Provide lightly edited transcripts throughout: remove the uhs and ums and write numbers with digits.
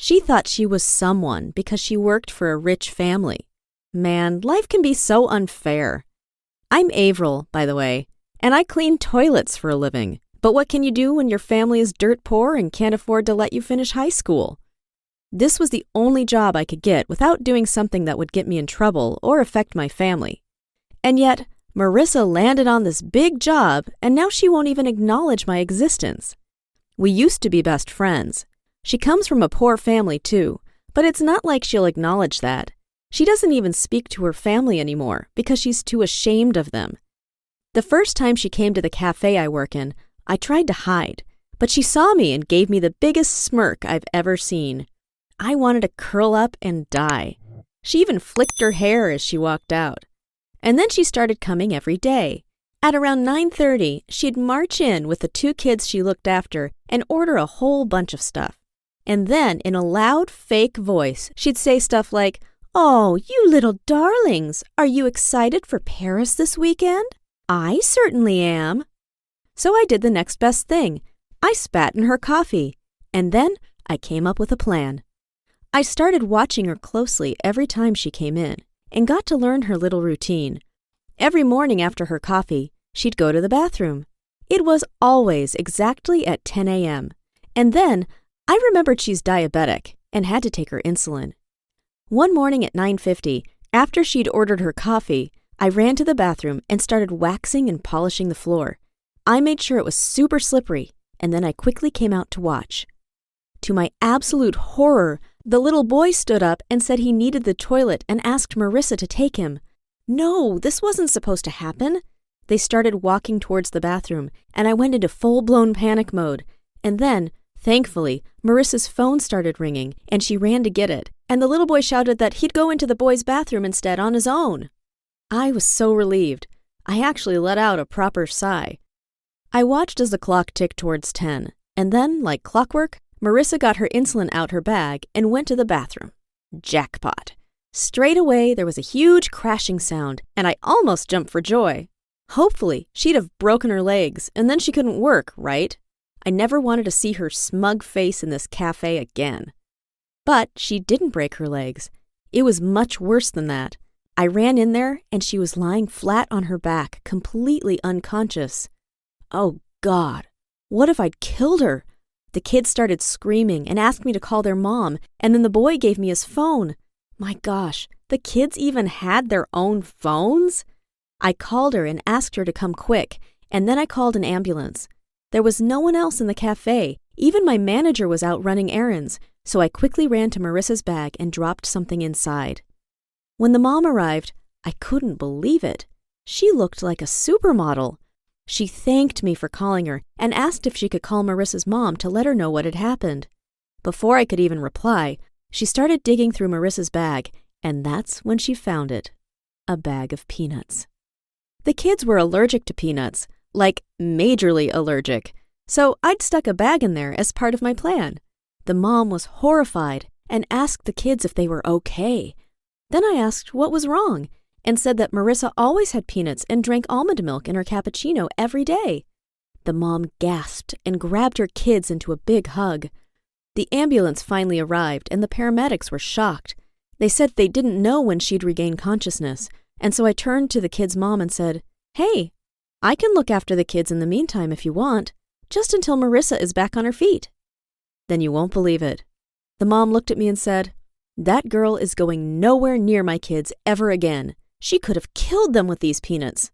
She thought she was someone because she worked for a rich family. Man, life can be so unfair. I'm Avril, by the way, and I clean toilets for a living. But what can you do when your family is dirt poor and can't afford to let you finish high school? This was the only job I could get without doing something that would get me in trouble or affect my family. And yet, Marissa landed on this big job, and now she won't even acknowledge my existence. We used to be best friends. She comes from a poor family too, but it's not like she'll acknowledge that. She doesn't even speak to her family anymore because she's too ashamed of them. The first time she came to the cafe I work in, I tried to hide, but she saw me and gave me the biggest smirk I've ever seen. I wanted to curl up and die. She even flicked her hair as she walked out. And then she started coming every day. At around 9:30, she'd march in with the 2 kids she looked after and order a whole bunch of stuff. And then, in a loud, fake voice, she'd say stuff like, "Oh, you little darlings, are you excited for Paris this weekend? I certainly am." So I did the next best thing. I spat in her coffee. And then I came up with a plan. I started watching her closely every time she came in and got to learn her little routine. Every morning after her coffee, she'd go to the bathroom. It was always exactly at 10 a.m. And then I remembered she's diabetic and had to take her insulin. One morning at 9:50, after she'd ordered her coffee, I ran to the bathroom and started waxing and polishing the floor. I made sure it was super slippery, and then I quickly came out to watch. To my absolute horror, the little boy stood up and said he needed the toilet and asked Marissa to take him. No, this wasn't supposed to happen. They started walking towards the bathroom, and I went into full-blown panic mode. And then, thankfully, Marissa's phone started ringing, and she ran to get it, and the little boy shouted that he'd go into the boys' bathroom instead on his own. I was so relieved. I actually let out a proper sigh. I watched as the clock ticked towards 10, and then, like clockwork, Marissa got her insulin out her bag and went to the bathroom. Jackpot. Straight away, there was a huge crashing sound, and I almost jumped for joy. Hopefully, she'd have broken her legs, and then she couldn't work, right? I never wanted to see her smug face in this cafe again. But she didn't break her legs. It was much worse than that. I ran in there, and she was lying flat on her back, completely unconscious. Oh, God. What if I'd killed her? The kids started screaming and asked me to call their mom, and then the boy gave me his phone. My gosh, the kids even had their own phones? I called her and asked her to come quick, and then I called an ambulance. There was no one else in the cafe. Even my manager was out running errands, so I quickly ran to Marissa's bag and dropped something inside. When the mom arrived, I couldn't believe it. She looked like a supermodel. She thanked me for calling her and asked if she could call Marissa's mom to let her know what had happened. Before I could even reply, she started digging through Marissa's bag, and that's when she found it. A bag of peanuts. The kids were allergic to peanuts, like majorly allergic, so I'd stuck a bag in there as part of my plan. The mom was horrified and asked the kids if they were okay. Then I asked what was wrong, and said that Marissa always had peanuts and drank almond milk in her cappuccino every day. The mom gasped and grabbed her kids into a big hug. The ambulance finally arrived, and the paramedics were shocked. They said they didn't know when she'd regain consciousness, and so I turned to the kid's mom and said, "Hey, I can look after the kids in the meantime if you want, just until Marissa is back on her feet." Then you won't believe it. The mom looked at me and said, "That girl is going nowhere near my kids ever again. She could have killed them with these peanuts."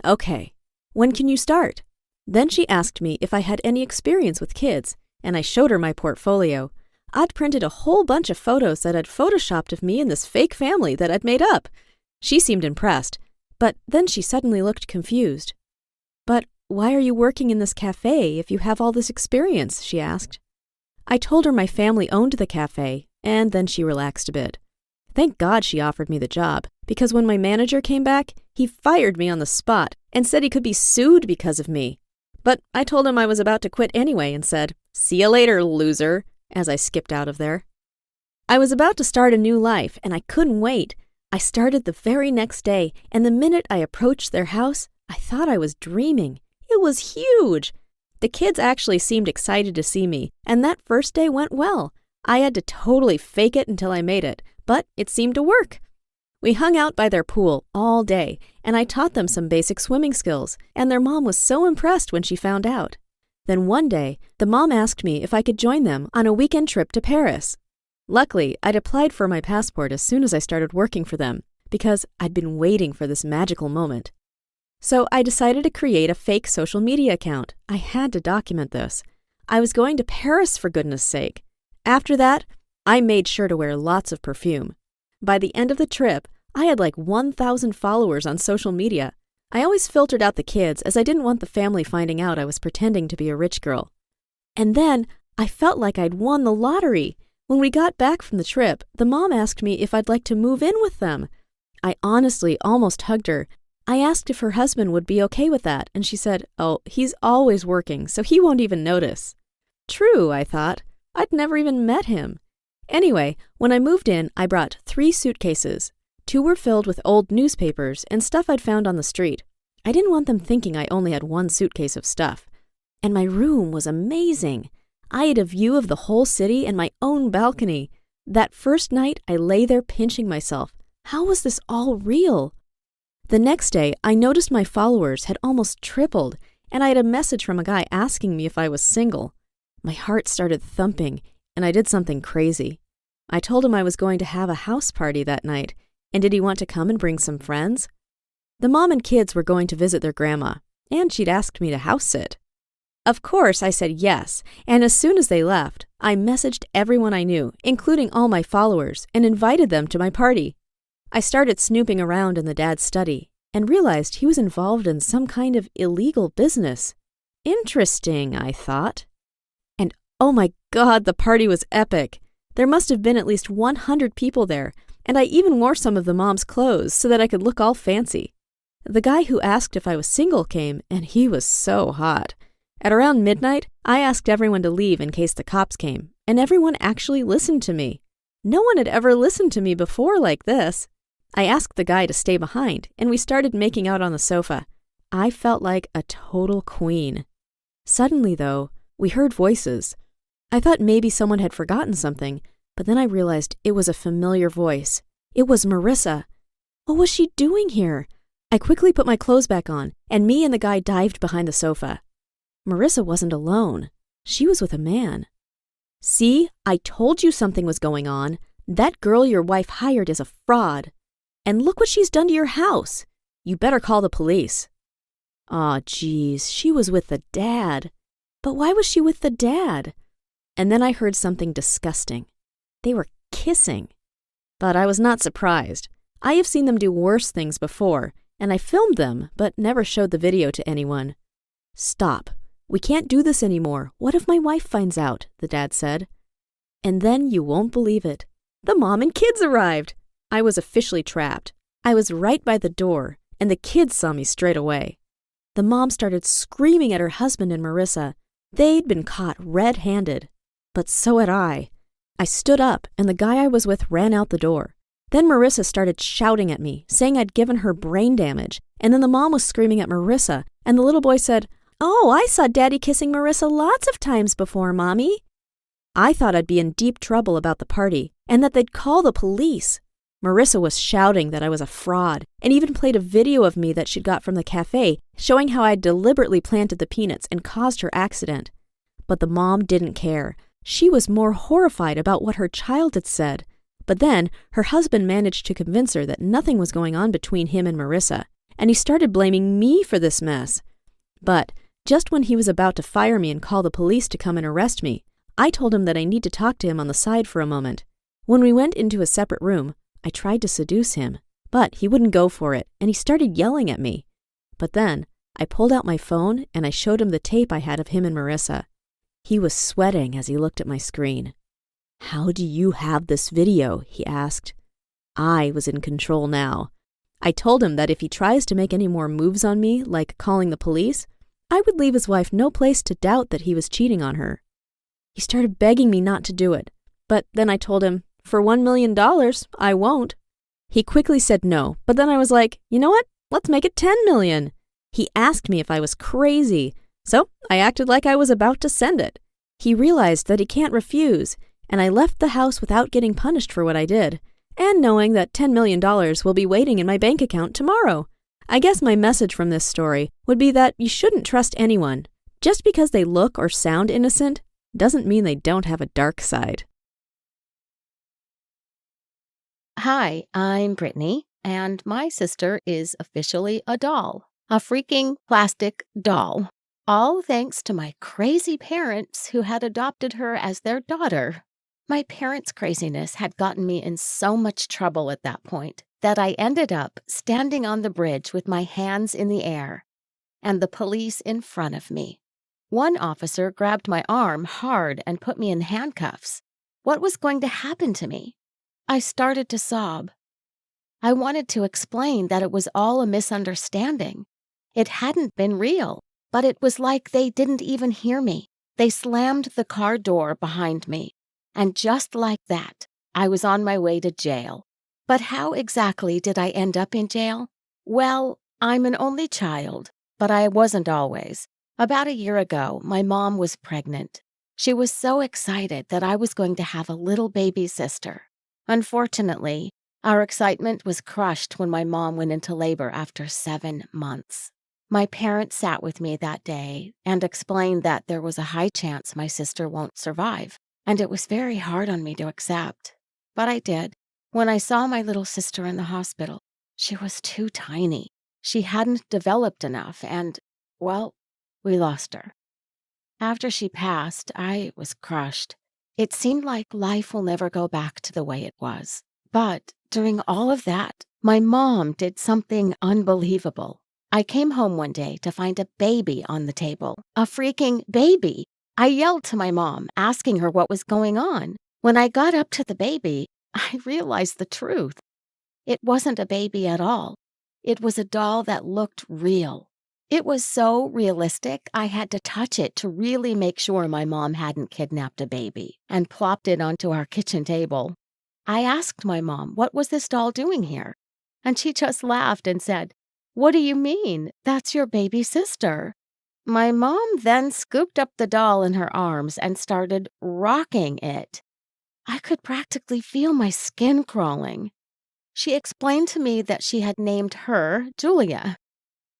"Okay, when can you start?" Then she asked me if I had any experience with kids, and I showed her my portfolio. I'd printed a whole bunch of photos that I'd photoshopped of me and this fake family that I'd made up. She seemed impressed, but then she suddenly looked confused. "But why are you working in this cafe if you have all this experience?" she asked. I told her my family owned the cafe, and then she relaxed a bit. Thank God she offered me the job, because when my manager came back, he fired me on the spot and said he could be sued because of me. But I told him I was about to quit anyway and said, "See you later, loser," as I skipped out of there. I was about to start a new life, and I couldn't wait. I started the very next day, and the minute I approached their house, I thought I was dreaming. It was huge. The kids actually seemed excited to see me, and that first day went well. I had to totally fake it until I made it, but it seemed to work. We hung out by their pool all day, and I taught them some basic swimming skills, and their mom was so impressed when she found out. Then one day, the mom asked me if I could join them on a weekend trip to Paris. Luckily, I'd applied for my passport as soon as I started working for them, because I'd been waiting for this magical moment. So I decided to create a fake social media account. I had to document this. I was going to Paris, for goodness sake. After that, I made sure to wear lots of perfume. By the end of the trip, I had like 1,000 followers on social media. I always filtered out the kids as I didn't want the family finding out I was pretending to be a rich girl. And then I felt like I'd won the lottery. When we got back from the trip, the mom asked me if I'd like to move in with them. I honestly almost hugged her. I asked if her husband would be okay with that, and she said, "Oh, he's always working, so he won't even notice." True, I thought. I'd never even met him. Anyway, when I moved in, I brought 3 suitcases. 2 were filled with old newspapers and stuff I'd found on the street. I didn't want them thinking I only had 1 suitcase of stuff. And my room was amazing. I had a view of the whole city and my own balcony. That first night, I lay there pinching myself. How was this all real? The next day, I noticed my followers had almost tripled, and I had a message from a guy asking me if I was single. My heart started thumping, and I did something crazy. I told him I was going to have a house party that night, and did he want to come and bring some friends? The mom and kids were going to visit their grandma, and she'd asked me to house sit. Of course, I said yes, and as soon as they left, I messaged everyone I knew, including all my followers, and invited them to my party. I started snooping around in the dad's study and realized he was involved in some kind of illegal business. Interesting, I thought. And oh my God, the party was epic. There must have been at least 100 people there, and I even wore some of the mom's clothes so that I could look all fancy. The guy who asked if I was single came, and he was so hot. At around midnight, I asked everyone to leave in case the cops came, and everyone actually listened to me. No one had ever listened to me before like this. I asked the guy to stay behind, and we started making out on the sofa. I felt like a total queen. Suddenly, though, we heard voices. I thought maybe someone had forgotten something, but then I realized it was a familiar voice. It was Marissa. What was she doing here? I quickly put my clothes back on, and me and the guy dived behind the sofa. Marissa wasn't alone. She was with a man. "See, I told you something was going on. That girl your wife hired is a fraud. And look what she's done to your house. You better call the police." Aw, geez, she was with the dad. But why was she with the dad? And then I heard something disgusting. They were kissing. But I was not surprised. I have seen them do worse things before, and I filmed them, but never showed the video to anyone. "Stop. We can't do this anymore. What if my wife finds out?" the dad said. And then you won't believe it. The mom and kids arrived. I was officially trapped. I was right by the door, and the kids saw me straight away. The mom started screaming at her husband and Marissa. They'd been caught red-handed. But so had I. I stood up, and the guy I was with ran out the door. Then Marissa started shouting at me, saying I'd given her brain damage, and then the mom was screaming at Marissa, and the little boy said, "Oh, I saw Daddy kissing Marissa lots of times before, Mommy." I thought I'd be in deep trouble about the party, and that they'd call the police. Marissa was shouting that I was a fraud, and even played a video of me that she'd got from the cafe, showing how I'd deliberately planted the peanuts and caused her accident. But the mom didn't care. She was more horrified about what her child had said. But then, her husband managed to convince her that nothing was going on between him and Marissa, and he started blaming me for this mess. But just when he was about to fire me and call the police to come and arrest me, I told him that I need to talk to him on the side for a moment. When we went into a separate room, I tried to seduce him, but he wouldn't go for it, and he started yelling at me. But then, I pulled out my phone and I showed him the tape I had of him and Marissa. He was sweating as he looked at my screen. "How do you have this video?" he asked. I was in control now. I told him that if he tries to make any more moves on me, like calling the police, I would leave his wife no place to doubt that he was cheating on her. He started begging me not to do it, but then I told him, "For $1 million, I won't." He quickly said no, but then I was like, "You know what? Let's make it 10 million. He asked me if I was crazy, so I acted like I was about to send it. He realized that he can't refuse, and I left the house without getting punished for what I did, and knowing that $10 million will be waiting in my bank account tomorrow. I guess my message from this story would be that you shouldn't trust anyone. Just because they look or sound innocent doesn't mean they don't have a dark side. Hi, I'm Brittany, and my sister is officially a doll. A freaking plastic doll. All thanks to my crazy parents who had adopted her as their daughter. My parents' craziness had gotten me in so much trouble at that point that I ended up standing on the bridge with my hands in the air and the police in front of me. One officer grabbed my arm hard and put me in handcuffs. What was going to happen to me? I started to sob. I wanted to explain that it was all a misunderstanding. It hadn't been real, but it was like they didn't even hear me. They slammed the car door behind me, and just like that, I was on my way to jail. But how exactly did I end up in jail? Well, I'm an only child, but I wasn't always. About a year ago, my mom was pregnant. She was so excited that I was going to have a little baby sister. Unfortunately, our excitement was crushed when my mom went into labor after 7 months. My parents sat with me that day and explained that there was a high chance my sister won't survive, and it was very hard on me to accept. But I did. When I saw my little sister in the hospital, she was too tiny. She hadn't developed enough, and, well, we lost her. After she passed, I was crushed. It seemed like life will never go back to the way it was. But during all of that, my mom did something unbelievable. I came home one day to find a baby on the table. A freaking baby! I yelled to my mom, asking her what was going on. When I got up to the baby, I realized the truth. It wasn't a baby at all. It was a doll that looked real. It was so realistic, I had to touch it to really make sure my mom hadn't kidnapped a baby and plopped it onto our kitchen table. I asked my mom, what was this doll doing here? And she just laughed and said, "What do you mean? That's your baby sister." My mom then scooped up the doll in her arms and started rocking it. I could practically feel my skin crawling. She explained to me that she had named her Julia.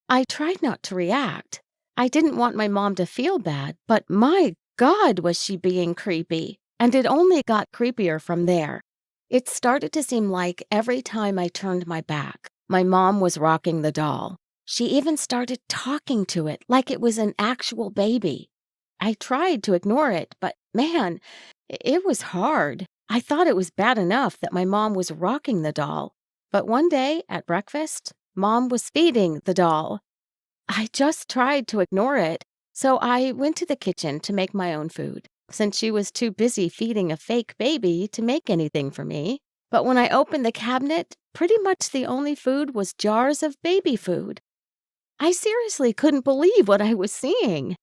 I tried not to react. I didn't want my mom to feel bad, but my God, was she being creepy. And it only got creepier from there. It started to seem like every time I turned my back, my mom was rocking the doll. She even started talking to it like it was an actual baby. I tried to ignore it, but man, it was hard. I thought it was bad enough that my mom was rocking the doll. But one day at breakfast, Mom was feeding the doll. I just tried to ignore it, so I went to the kitchen to make my own food, since she was too busy feeding a fake baby to make anything for me. But when I opened the cabinet, pretty much the only food was jars of baby food. I seriously couldn't believe what I was seeing.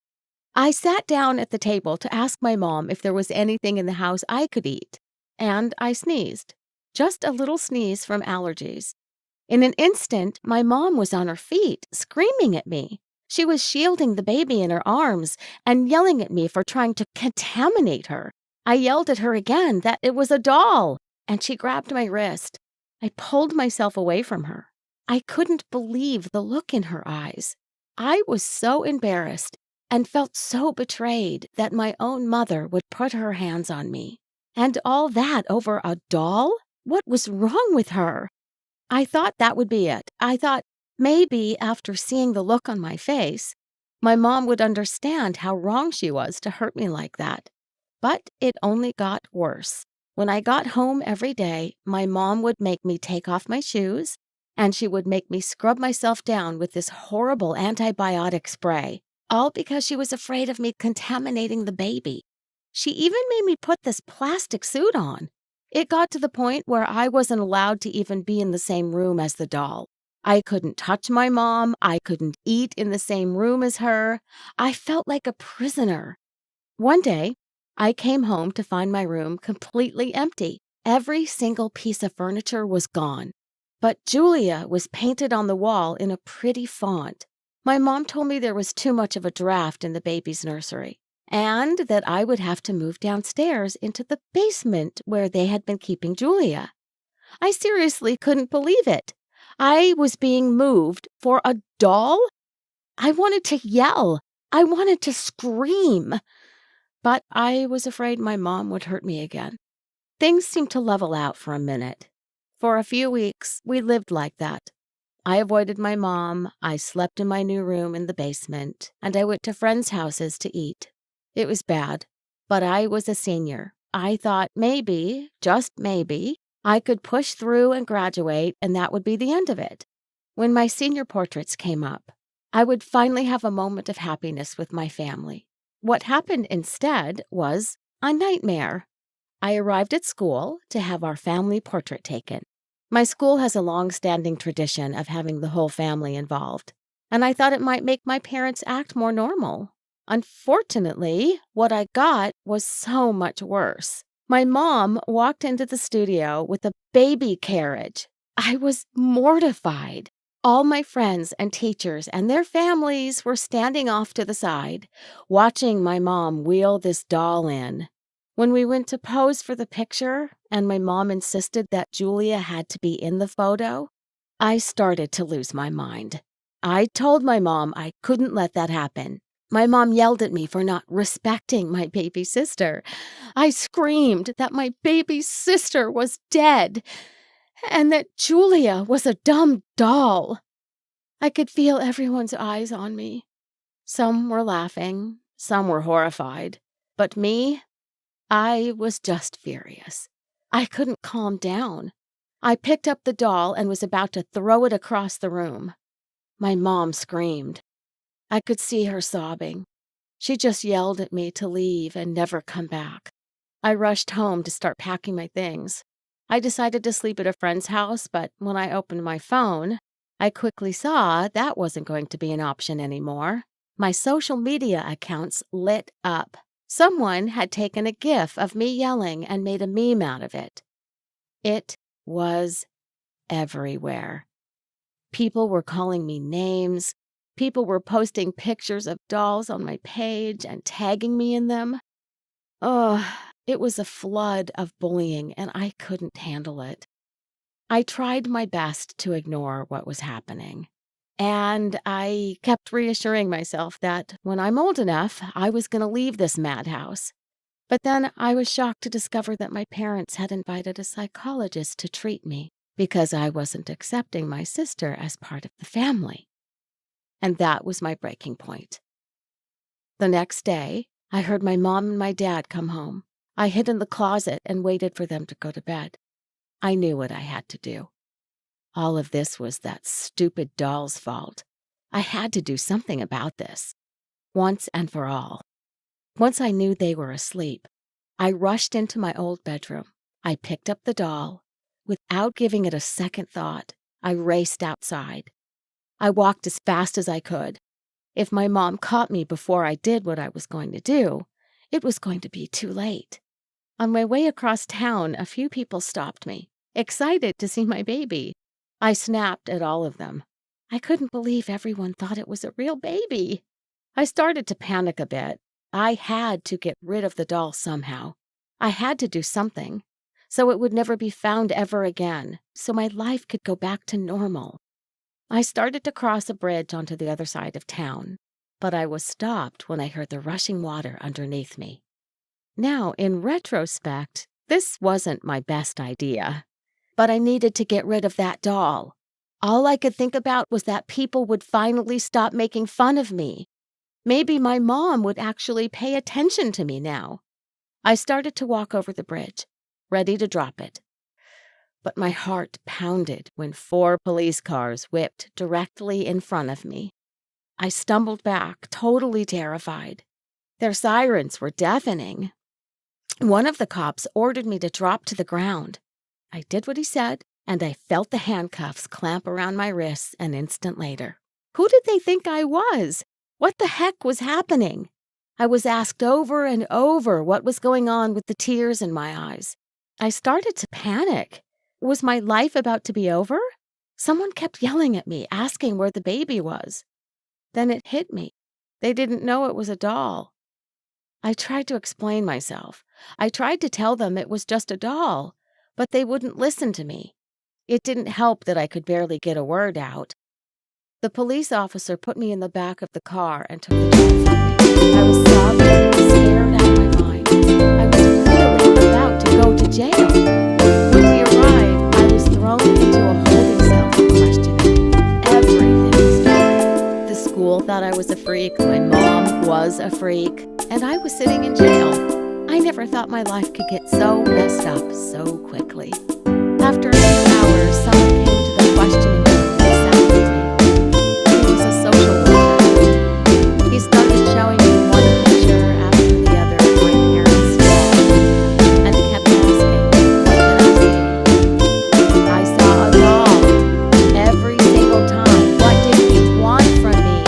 I sat down at the table to ask my mom if there was anything in the house I could eat, and I sneezed. Just a little sneeze from allergies. In an instant, my mom was on her feet, screaming at me. She was shielding the baby in her arms and yelling at me for trying to contaminate her. I yelled at her again that it was a doll, and she grabbed my wrist. I pulled myself away from her. I couldn't believe the look in her eyes. I was so embarrassed and felt so betrayed that my own mother would put her hands on me. And all that over a doll? What was wrong with her? I thought that would be it. I thought maybe after seeing the look on my face, my mom would understand how wrong she was to hurt me like that. But it only got worse. When I got home every day, my mom would make me take off my shoes, and she would make me scrub myself down with this horrible antibiotic spray, all because she was afraid of me contaminating the baby. She even made me put this plastic suit on. It got to the point where I wasn't allowed to even be in the same room as the doll. I couldn't touch my mom. I couldn't eat in the same room as her. I felt like a prisoner. One day, I came home to find my room completely empty. Every single piece of furniture was gone. But Julia was painted on the wall in a pretty font. My mom told me there was too much of a draft in the baby's nursery, and that I would have to move downstairs into the basement where they had been keeping Julia. I seriously couldn't believe it. I was being moved for a doll? I wanted to yell. I wanted to scream. But I was afraid my mom would hurt me again. Things seemed to level out for a minute. For a few weeks, we lived like that. I avoided my mom, I slept in my new room in the basement, and I went to friends' houses to eat. It was bad, but I was a senior. I thought maybe, just maybe, I could push through and graduate, and that would be the end of it. When my senior portraits came up, I would finally have a moment of happiness with my family. What happened instead was a nightmare. I arrived at school to have our family portrait taken. My school has a long-standing tradition of having the whole family involved, and I thought it might make my parents act more normal. Unfortunately, what I got was so much worse. My mom walked into the studio with a baby carriage. I was mortified. All my friends and teachers and their families were standing off to the side, watching my mom wheel this doll in. When we went to pose for the picture, and my mom insisted that Julia had to be in the photo, I started to lose my mind. I told my mom I couldn't let that happen. My mom yelled at me for not respecting my baby sister. I screamed that my baby sister was dead and that Julia was a dumb doll. I could feel everyone's eyes on me. Some were laughing, some were horrified, but me, I was just furious. I couldn't calm down. I picked up the doll and was about to throw it across the room. My mom screamed. I could see her sobbing. She just yelled at me to leave and never come back. I rushed home to start packing my things. I decided to sleep at a friend's house, but when I opened my phone, I quickly saw that wasn't going to be an option anymore. My social media accounts lit up. Someone had taken a GIF of me yelling and made a meme out of it. It was everywhere. People were calling me names. People were posting pictures of dolls on my page and tagging me in them. Oh, it was a flood of bullying, and I couldn't handle it. I tried my best to ignore what was happening. And I kept reassuring myself that when I'm old enough, I was going to leave this madhouse. But then I was shocked to discover that my parents had invited a psychologist to treat me because I wasn't accepting my sister as part of the family. And that was my breaking point. The next day, I heard my mom and my dad come home. I hid in the closet and waited for them to go to bed. I knew what I had to do. All of this was that stupid doll's fault. I had to do something about this, once and for all. Once I knew they were asleep, I rushed into my old bedroom. I picked up the doll. Without giving it a second thought, I raced outside. I walked as fast as I could. If my mom caught me before I did what I was going to do, it was going to be too late. On my way across town, a few people stopped me, excited to see my baby. I snapped at all of them. I couldn't believe everyone thought it was a real baby. I started to panic a bit. I had to get rid of the doll somehow. I had to do something, so it would never be found ever again, so my life could go back to normal. I started to cross a bridge onto the other side of town, but I was stopped when I heard the rushing water underneath me. Now, in retrospect, this wasn't my best idea. But I needed to get rid of that doll. All I could think about was that people would finally stop making fun of me. Maybe my mom would actually pay attention to me now. I started to walk over the bridge, ready to drop it. But my heart pounded when 4 police cars whipped directly in front of me. I stumbled back, totally terrified. Their sirens were deafening. One of the cops ordered me to drop to the ground. I did what he said, and I felt the handcuffs clamp around my wrists an instant later. Who did they think I was? What the heck was happening? I was asked over and over what was going on with the tears in my eyes. I started to panic. Was my life about to be over? Someone kept yelling at me, asking where the baby was. Then it hit me. They didn't know it was a doll. I tried to explain myself. I tried to tell them it was just a doll, but they wouldn't listen to me. It didn't help that I could barely get a word out. The police officer put me in the back of the car and took the doll from me. I was sobbing, scared out of my mind. I was really about to go to jail. When we arrived, I was thrown into a holding cell for questioning. Everything was dark. The school thought I was a freak. My mom was a freak. And I was sitting in jail. I never thought my life could get so messed up so quickly. After a few hours, someone came to the questioning room and sat with me. He was a social worker. He started showing me one picture after the other of my parents' wall and kept asking, what did I see? I saw a doll every single time. What did he want from me?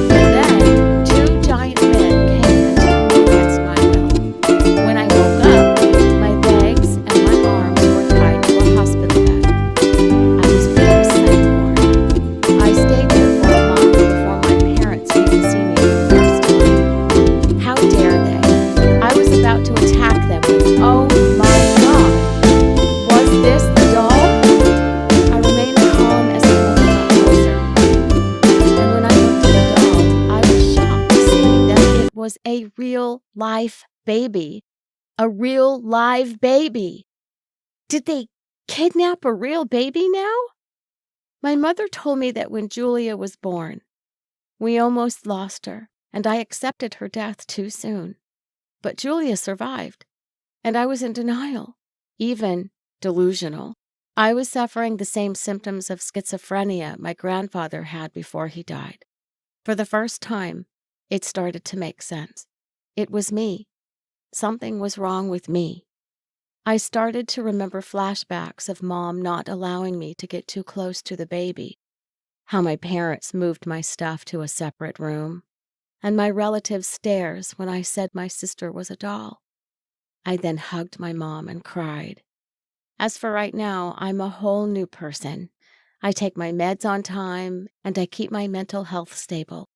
But then, two giant men came and took me against my will. When I woke up, my legs and my arms were tied to a hospital bed. I was put in a psych ward. I stayed there for a month before my parents came to see me for the first time. How dare they? I was about to attack them when, oh my God, was this the doll? I remained calm as the mother got closer. And when I looked at the doll, I was shocked to see that it was a real life baby. A real live baby. Did they kidnap a real baby now? My mother told me that when Julia was born, we almost lost her, and I accepted her death too soon. But Julia survived, and I was in denial, even delusional. I was suffering the same symptoms of schizophrenia my grandfather had before he died. For the first time, it started to make sense. It was me. Something was wrong with me. I started to remember flashbacks of Mom not allowing me to get too close to the baby, how my parents moved my stuff to a separate room, and my relatives' stares when I said my sister was a doll. I then hugged my mom and cried. As for right now, I'm a whole new person. I take my meds on time, and I keep my mental health stable.